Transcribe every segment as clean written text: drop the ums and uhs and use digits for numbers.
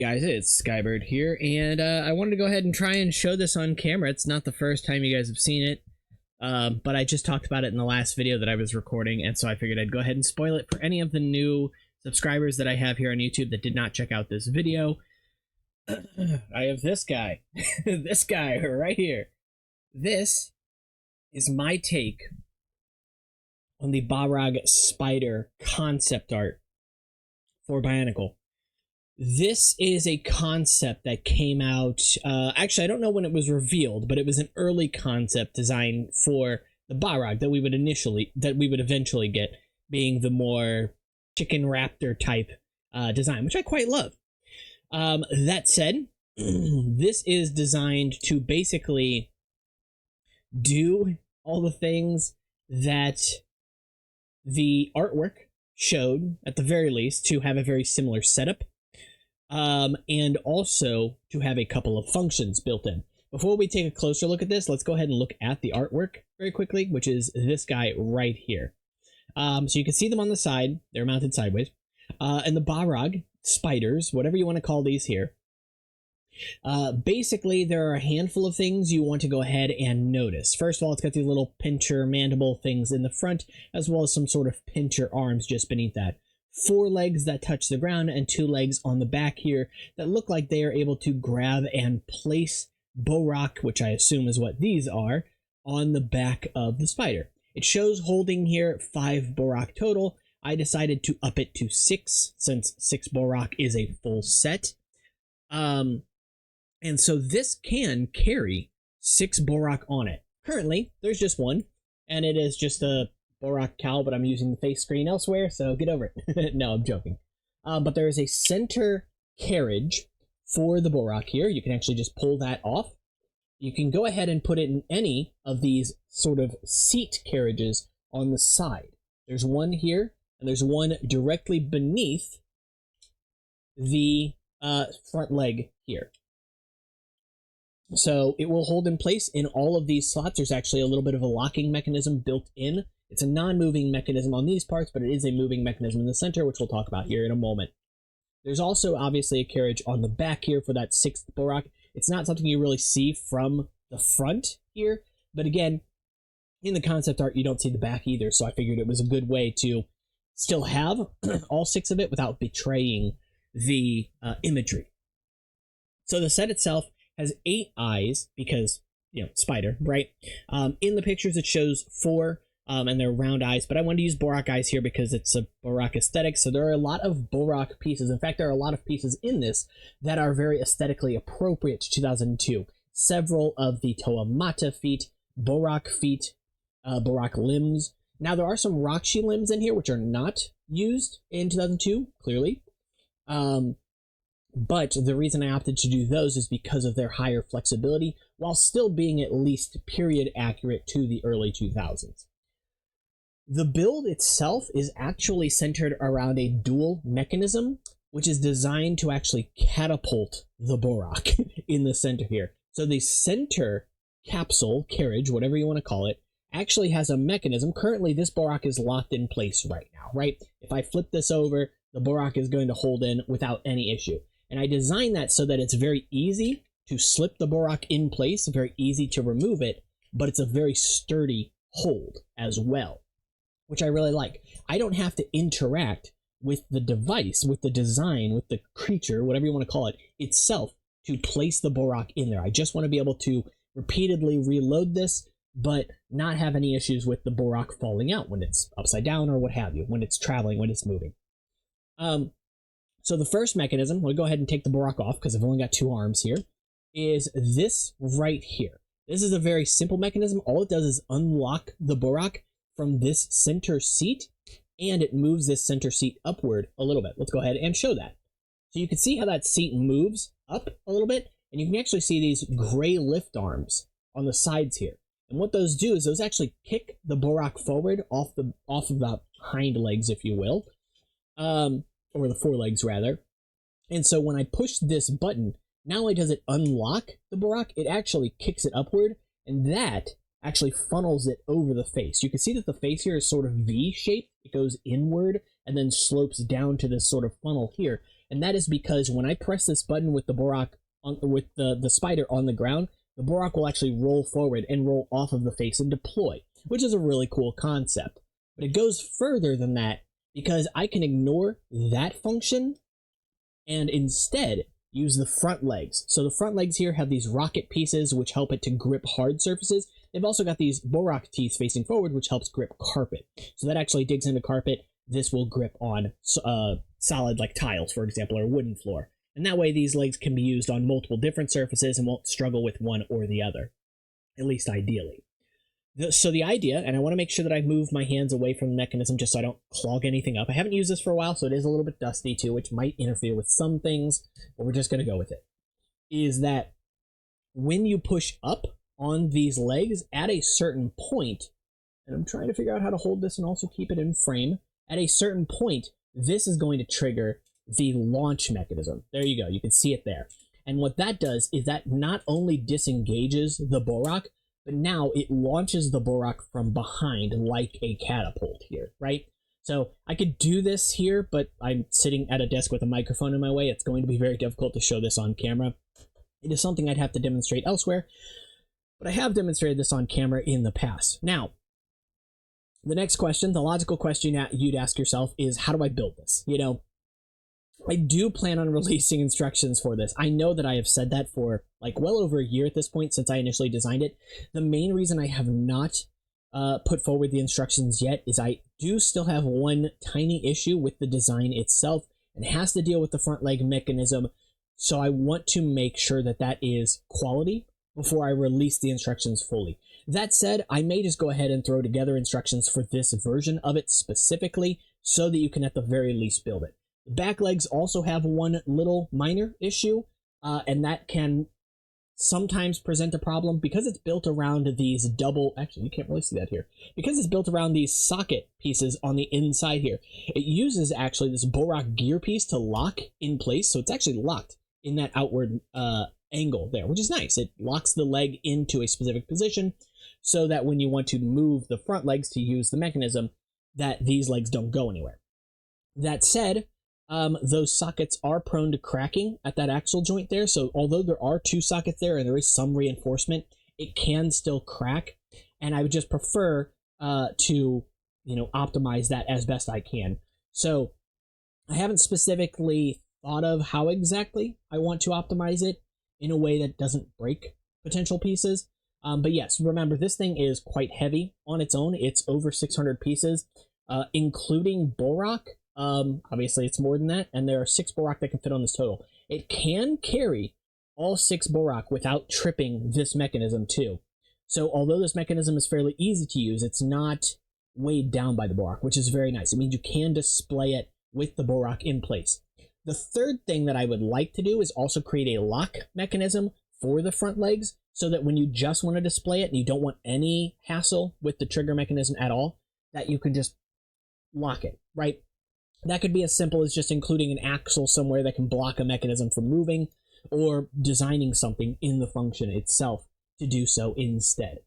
Guys, it's Skybird here, and I wanted to go ahead and try and show this on camera. It's not the first time you guys have seen it, but I just talked about it in the last video that I was recording, and so I figured I'd go ahead and spoil it for any of the new subscribers that I have here on YouTube that did not check out this video. I have this guy, this guy right here. This is my take on the Bahrag Spider concept art for Bionicle. This is a concept that came out, actually I don't know when it was revealed, but it was an early concept design for the Bahrag that we would eventually get, being the more chicken raptor type design, which I quite love. That said, this is designed to basically do all the things that the artwork showed, at the very least, to have a very similar setup. And also to have a couple of functions built in. Before we take a closer look at this, let's go ahead and look at the artwork very quickly, which is this guy right here. So you can see them on the side. They're mounted sideways. And the Bahrag Spiders, whatever you want to call these here. Basically, there are a handful of things you want to go ahead and notice. First of all, it's got these little pincher mandible things in the front, as well as some sort of pincher arms just beneath that. 4 legs that touch the ground and 2 legs on the back here that look like they are able to grab and place Bohrok, which I assume is what these are, on the back of the spider. It shows holding here 5 Bohrok total. I decided to up it to 6 since 6 Bohrok is a full set. And so this can carry 6 Bohrok on it. Currently, there's just one, and it is just a Bohrok cowl, but I'm using the face screen elsewhere, so get over it. No, I'm joking. But there is a center carriage for the Bohrok here. You can actually just pull that off. You can go ahead and put it in any of these sort of seat carriages on the side. There's one here, and there's one directly beneath the front leg here. So it will hold in place in all of these slots. There's actually a little bit of a locking mechanism built in. It's a non-moving mechanism on these parts, but it is a moving mechanism in the center, which we'll talk about here in a moment. There's also obviously a carriage on the back here for that 6th Bohrok. It's not something you really see from the front here, but again, in the concept art, you don't see the back either, so I figured it was a good way to still have all 6 of it without betraying the imagery. So the set itself has 8 eyes because, you know, spider, right? In the pictures, it shows 4. And they're round eyes, but I wanted to use Bohrok eyes here because it's a Bohrok aesthetic, so there are a lot of Bohrok pieces. In fact, there are a lot of pieces in this that are very aesthetically appropriate to 2002. Several of the Toamata feet, Bohrok limbs. Now, there are some Rakshi limbs in here which are not used in 2002, clearly. But the reason I opted to do those is because of their higher flexibility, while still being at least period accurate to the early 2000s. The build itself is actually centered around a dual mechanism, which is designed to actually catapult the Bohrok in the center here. So the center capsule, carriage, whatever you want to call it, actually has a mechanism. Currently, this Bohrok is locked in place right now, right? If I flip this over, the Bohrok is going to hold in without any issue. And I designed that so that it's very easy to slip the Bohrok in place, very easy to remove it, but it's a very sturdy hold as well, which I really like. I don't have to interact with the device, with the design, with the creature, whatever you want to call it, itself to place the Bohrok in there. I just want to be able to repeatedly reload this, but not have any issues with the Bohrok falling out when it's upside down or what have you, when it's traveling, when it's moving. So the first mechanism, we'll go ahead and take the Bohrok off because I've only got 2 arms here, is this right here. This is a very simple mechanism. All it does is unlock the Bohrok from this center seat, and it moves this center seat upward a little bit. Let's go ahead and show that. So you can see how that seat moves up a little bit, and you can actually see these gray lift arms on the sides here. And what those do is those actually kick the Bohrok forward off of the hind legs, if you will, or the forelegs rather. And so when I push this button, not only does it unlock the Bohrok, it actually kicks it upward, and that actually funnels it over the face. You can see that the face here is sort of V-shaped. It goes inward and then slopes down to this sort of funnel here. and that is because when I press this button with the Bohrok, with the spider on the ground, the Bohrok will actually roll forward and roll off of the face and deploy, which is a really cool concept. But it goes further than that because I can ignore that function and instead use the front legs. So the front legs here have these rocket pieces which help it to grip hard surfaces. They've also got these Bohrok teeth facing forward which helps grip carpet. So that actually digs into carpet. This will grip on solid like tiles, for example, or wooden floor. And that way these legs can be used on multiple different surfaces and won't struggle with one or the other, at least ideally. So the idea, and I want to make sure that I move my hands away from the mechanism just so I don't clog anything up. I haven't used this for a while, so it is a little bit dusty too, which might interfere with some things, but we're just going to go with it. Is that when you push up on these legs at a certain point, and I'm trying to figure out how to hold this and also keep it in frame, at a certain point, this is going to trigger the launch mechanism. There you go. You can see it there. And what that does is that not only disengages the Bohrok, but now it launches the Bohrok from behind like a catapult here, right? So I could do this here, but I'm sitting at a desk with a microphone in my way. It's going to be very difficult to show this on camera. It is something I'd have to demonstrate elsewhere, but I have demonstrated this on camera in the past. Now, the next question, the logical question you'd ask yourself is, how do I build this? You know, I do plan on releasing instructions for this. I know that I have said that for like well over a year at this point since I initially designed it. The main reason I have not put forward the instructions yet is I do still have one tiny issue with the design itself, and it has to deal with the front leg mechanism. So I want to make sure that that is quality before I release the instructions fully. That said, I may just go ahead and throw together instructions for this version of it specifically so that you can at the very least build it. The back legs also have one little minor issue, and that can sometimes present a problem because it's built around these actually you can't really see that here, because it's built around these socket pieces on the inside here. It uses actually this Bohrok gear piece to lock in place, so it's actually locked in that outward angle there, which is nice. It locks the leg into a specific position so that when you want to move the front legs to use the mechanism, that these legs don't go anywhere. That said, those sockets are prone to cracking at that axle joint there. So although there are two sockets there and there is some reinforcement, it can still crack. And I would just prefer to, optimize that as best I can. So I haven't specifically thought of how exactly I want to optimize it in a way that doesn't break potential pieces. But yes, remember, this thing is quite heavy on its own. It's over 600 pieces, including Bohrok. Obviously it's more than that, and there are 6 Bohrok that can fit on this total. It can carry all 6 Bohrok without tripping this mechanism too. So although this mechanism is fairly easy to use, it's not weighed down by the Bohrok, which is very nice. It means you can display it with the Bohrok in place. The third thing that I would like to do is also create a lock mechanism for the front legs so that when you just want to display it and you don't want any hassle with the trigger mechanism at all, that you can just lock it, right? That could be as simple as just including an axle somewhere that can block a mechanism from moving, or designing something in the function itself to do so instead.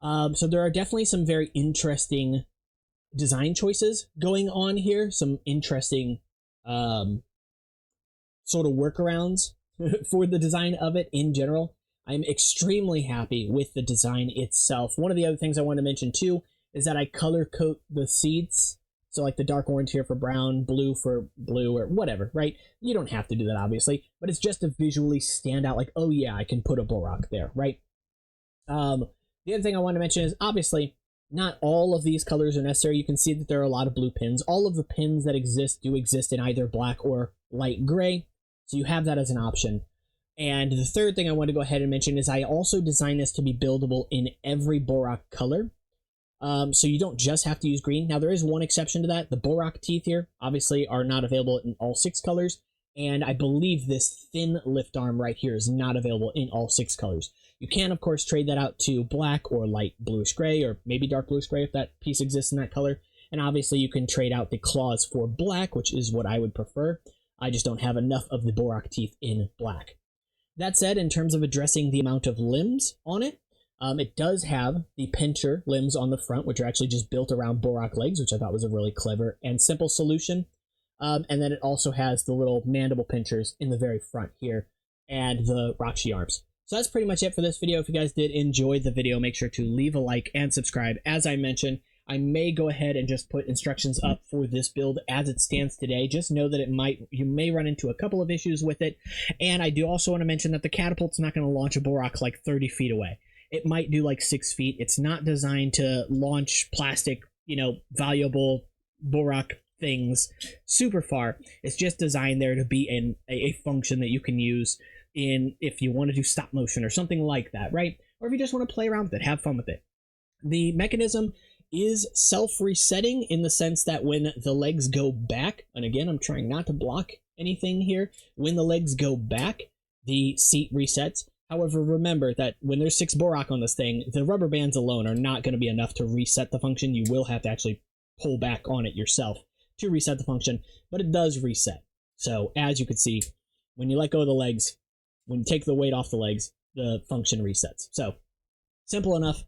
So there are definitely some very interesting design choices going on here, some interesting sort of workarounds for the design of it in general. I'm extremely happy with the design itself. One of the other things I want to mention too is that I color code the seats. So like the dark orange here for brown, blue for blue, or whatever, right? You don't have to do that, obviously, but it's just to visually stand out like, oh yeah, I can put a Bohrok there, right? The other thing I want to mention is, obviously, not all of these colors are necessary. You can see that there are a lot of blue pins. All of the pins that exist do exist in either black or light gray, so you have that as an option. And the third thing I want to go ahead and mention is I also designed this to be buildable in every Bohrok color. So you don't just have to use green. Now, there is one exception to that. The Bohrok teeth here, obviously, are not available in all 6 colors. And I believe this thin lift arm right here is not available in all 6 colors. You can, of course, trade that out to black or light bluish gray, or maybe dark bluish gray if that piece exists in that color. And obviously, you can trade out the claws for black, which is what I would prefer. I just don't have enough of the Bohrok teeth in black. That said, in terms of addressing the amount of limbs on it, it does have the pincher limbs on the front, which are actually just built around Bohrok legs, which I thought was a really clever and simple solution. And then it also has the little mandible pinchers in the very front here and the Roxy arms. So that's pretty much it for this video. If you guys did enjoy the video, make sure to leave a like and subscribe. As I mentioned, I may go ahead and just put instructions up for this build as it stands today. Just know that you may run into a couple of issues with it. And I do also want to mention that the catapult's not going to launch a Bohrok like 30 feet away. It might do like 6 feet. It's not designed to launch plastic, valuable Bohrok things super far. It's just designed there to be a function that you can use if you want to do stop motion or something like that, right? Or if you just want to play around with it, have fun with it. The mechanism is self-resetting in the sense that when the legs go back, and again, I'm trying not to block anything here, when the legs go back, the seat resets. However, remember that when there's 6 Bohrok on this thing, the rubber bands alone are not going to be enough to reset the function. You will have to actually pull back on it yourself to reset the function, but it does reset. So as you can see, when you let go of the legs, when you take the weight off the legs, the function resets. So simple enough.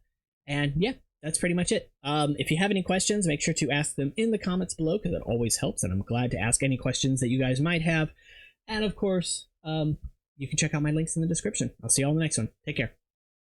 And yeah, that's pretty much it. If you have any questions, make sure to ask them in the comments below, because it always helps, and I'm glad to ask any questions that you guys might have. And of course, you can check out my links in the description. I'll see you all in the next one. Take care.